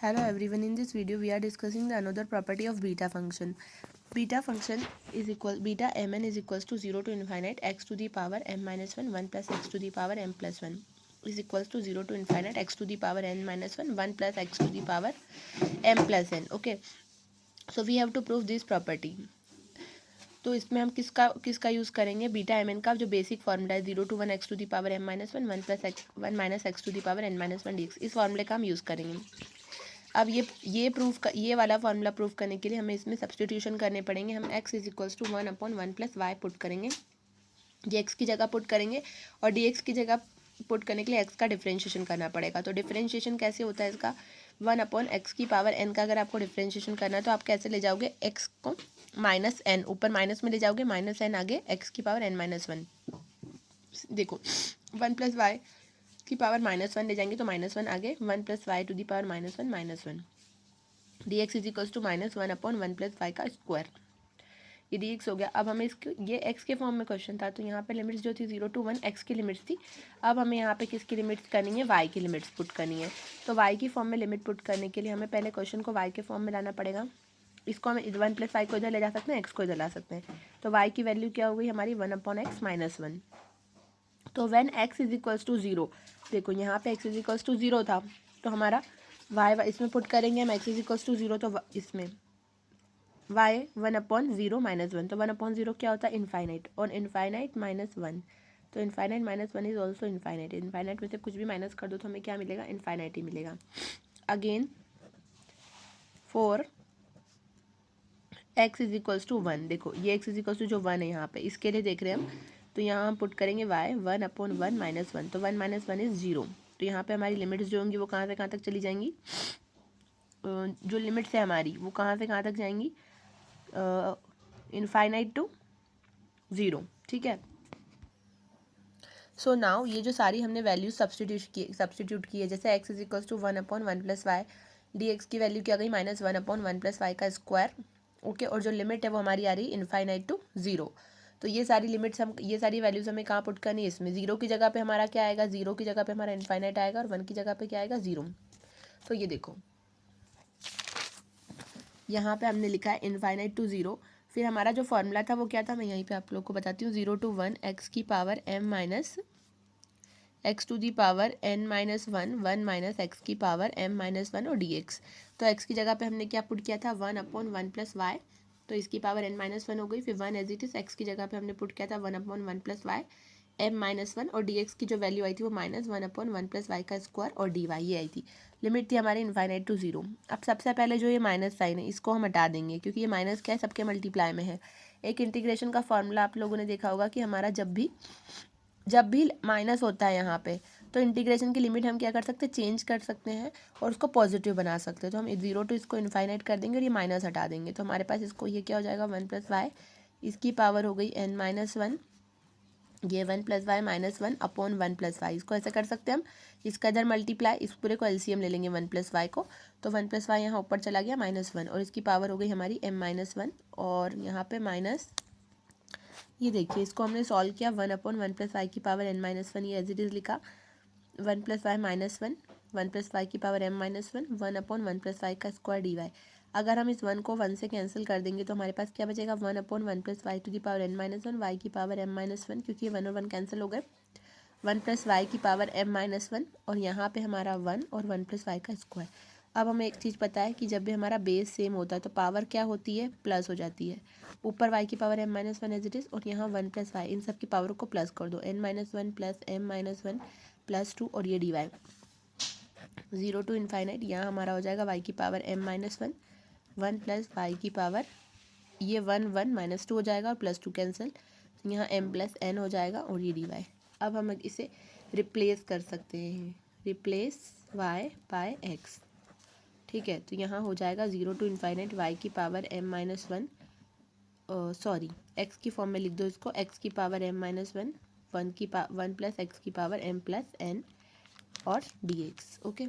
Hello everyone, in this video we are discussing the another property of beta function. Beta function is equal, beta mn is equals to 0 to infinite x to the power m minus 1 1 plus x to the power m plus 1 is equals to 0 to infinite x to the power n minus 1 1 plus x to the power m plus n. Okay, so we have to prove this property. तो इसमें हम किसका use करेंगे, beta M N का जो basic formula है 0 to 1 x to the power m minus 1 1 plus x 1 minus x to the power n minus 1 d x, इस फार्मूले का हम यूज़ करेंगे. अब ये वाला फार्मूला प्रूफ करने के लिए हमें इसमें सब्सटीट्यूशन करने पड़ेंगे. हम x is equals to 1/1 plus y put करेंगे, ये x की जगह पुट करेंगे और dx की जगह पुट करने के लिए x का डिफरेंशिएशन करना पड़ेगा. तो डिफरेंशिएशन कैसे होता है इसका, 1/x की पावर n का अगर आपको डिफरेंशिएशन करना है तो आप कैसे ले जाओगे, x को माइनस n ऊपर माइनस में ले जाओगे, माइनस n आगे x की पावर n माइनस 1. देखो 1 प्लस वाई की पावर माइनस 1 ले जाएंगे तो माइनस 1 आगे 1 plus y to the power minus 1 minus 1 d x is equals to minus 1/1 plus y का स्क्वायर. ये डी एक्स हो गया. अब हमें इसके ये एक्स के फॉर्म में क्वेश्चन था तो यहाँ पे लिमिट्स जो थी 0 to 1 एक्स की लिमिट्स थी. अब हमें यहाँ पे किसकी लिमिट्स करनी है, वाई की लिमिट्स पुट करनी है. तो वाई की फॉर्म में लिमिट पुट करने के लिए हमें पहले क्वेश्चन को वाई के फॉर्म में लाना पड़ेगा. इसको हम 1 प्लस वाई को इधर ले जा सकते हैं, एक्स को इधर ला सकते हैं. तो वाई की वैल्यू क्या हो गई हमारी 1/x माइनस 1. तो when x is equals to 0, देखो यहाँ पे x इज इक्वल्स टू 0 था तो हमारा y इसमें पुट करेंगे हम, x इज इक्वल्स टू 0 तो इसमें y 1/0 माइनस 1. तो 1/0 क्या होता है, इनफाइनाइट, और इनफाइनाइट माइनस 1. तो infinite minus 1 is also infinite. Infinite में से कुछ भी माइनस कर दो तो हमें क्या मिलेगा, इनफाइनाइट ही मिलेगा. Again for x is equals to 1, देखो ये x इज इक्वल्स टू जो 1 है यहाँ पे, इसके लिए देख रहे हैं हम, तो यहाँ हम पुट करेंगे y 1/1 माइनस 1. तो 1 माइनस 1 इज़ 0. तो यहाँ पे हमारी लिमिट्स जो होंगी वो कहाँ से कहाँ तक चली जाएंगी, जो लिमिट्स है हमारी वो कहाँ से कहाँ तक जाएंगी, इनफाइनाइट टू 0. ठीक है. सो नाउ ये जो सारी हमने वैल्यूज सब्सटीट्यूट की है, जैसे x is equals to 1/1 plus y, d x की वैल्यू क्या गई माइनस 1/1 प्लस वाई का स्क्वायर. ओके, और जो लिमिट है वो हमारी आ रही है इनफाइनाइट टू 0. तो ये सारी लिमिट्स हम, ये सारी वैल्यूज हमें कहाँ पुट करनी है, इसमें 0 की जगह पे हमारा क्या आएगा, 0 की जगह पे हमारा इनफाइनाइट आएगा और 1 की जगह पे क्या आएगा, 0. तो ये देखो यहाँ पे हमने लिखा है इनफाइनाइट टू 0. फिर हमारा जो फॉर्मूला था वो क्या था, मैं यहीं पे आप लोग को बताती हूँ. 0 to 1 एक्स की power m minus x to the power n minus 1 1 minus x की पावर m माइनस 1 और डी एक्स. तो x की जगह पे हमने क्या पुट किया था, 1/1 प्लस वाई, तो इसकी पावर n माइनस 1 हो गई. फिर 1 एज इट इज एक्स की जगह पे हमने पुट किया था 1/1 प्लस वाई m माइनस 1, और डी एक्स की जो वैल्यू आई थी वो माइनस 1/1 प्लस वाई का स्क्वायर और डी वाई ये आई थी. लिमिट थी हमारी इनफाइनाइट टू 0. अब सबसे पहले जो ये माइनस साइन है इसको हम हटा देंगे क्योंकि ये माइनस क्या है, सबके मल्टीप्लाई में है. एक इंटीग्रेशन का फॉर्मूला आप लोगों ने देखा होगा कि हमारा जब भी माइनस होता है यहाँ पे तो इंटीग्रेशन की लिमिट हम क्या कर सकते हैं, चेंज कर सकते हैं और उसको पॉजिटिव बना सकते हैं. तो हम 0 to इसको इनफाइनाइट कर देंगे और ये माइनस हटा देंगे. तो हमारे पास इसको ये क्या हो जाएगा, 1 प्लस वाई, इसकी पावर हो गई n माइनस 1, ये 1 plus y minus 1 upon 1 plus y. इसको ऐसे कर सकते हैं हम, इसका इधर मल्टीप्लाई, इस पूरे को एलसीएम ले लेंगे 1 प्लस वाई को. तो 1 प्लस वाई यहाँ ऊपर चला गया माइनस 1 और इसकी पावर हो गई हमारी m माइनस 1 और यहाँ पे माइनस, ये देखिए इसको हमने सॉल्व किया 1/1 प्लस वाई की पावर n माइनस 1, ये एज इट इज़ लिखा 1 plus y minus 1 1 plus y की power m minus 1 1/1 plus y का स्क्वायर डी वाई. अगर हम इस 1 को 1 से कैंसिल कर देंगे तो हमारे पास क्या बचेगा, 1/1 plus y to the power n minus 1 y की पावर m माइनस 1, क्योंकि 1 और 1 कैंसिल हो गए. 1 प्लस वाई की पावर m माइनस 1 और यहाँ पे हमारा 1 और 1 प्लस वाई का स्क्वायर. अब हमें एक चीज़ पता है कि जब भी हमारा बेस सेम होता है तो पावर क्या होती है, प्लस हो जाती है. ऊपर y की power m minus 1 as it is और यहाँ 1 प्लस वाई, इन सब की पावर को प्लस कर दो, n minus 1 plus m minus 1 plus 2 और ये डी वाई 0 to इनफाइनाइट. यहाँ हमारा हो जाएगा y की power m minus 1 1 plus y की पावर, ये 1 1 माइनस 2 हो जाएगा और प्लस 2 कैंसिल, यहाँ m प्लस n हो जाएगा और ये डी वाई. अब हम इसे रिप्लेस कर सकते हैं, रिप्लेस y बाय x. ठीक है, तो यहाँ हो जाएगा 0 to इनफाइनाइट y की power m minus 1, sorry x की फॉर्म में लिख दो इसको, x की power m minus 1 1 plus x की पावर m प्लस n और dx. ओके.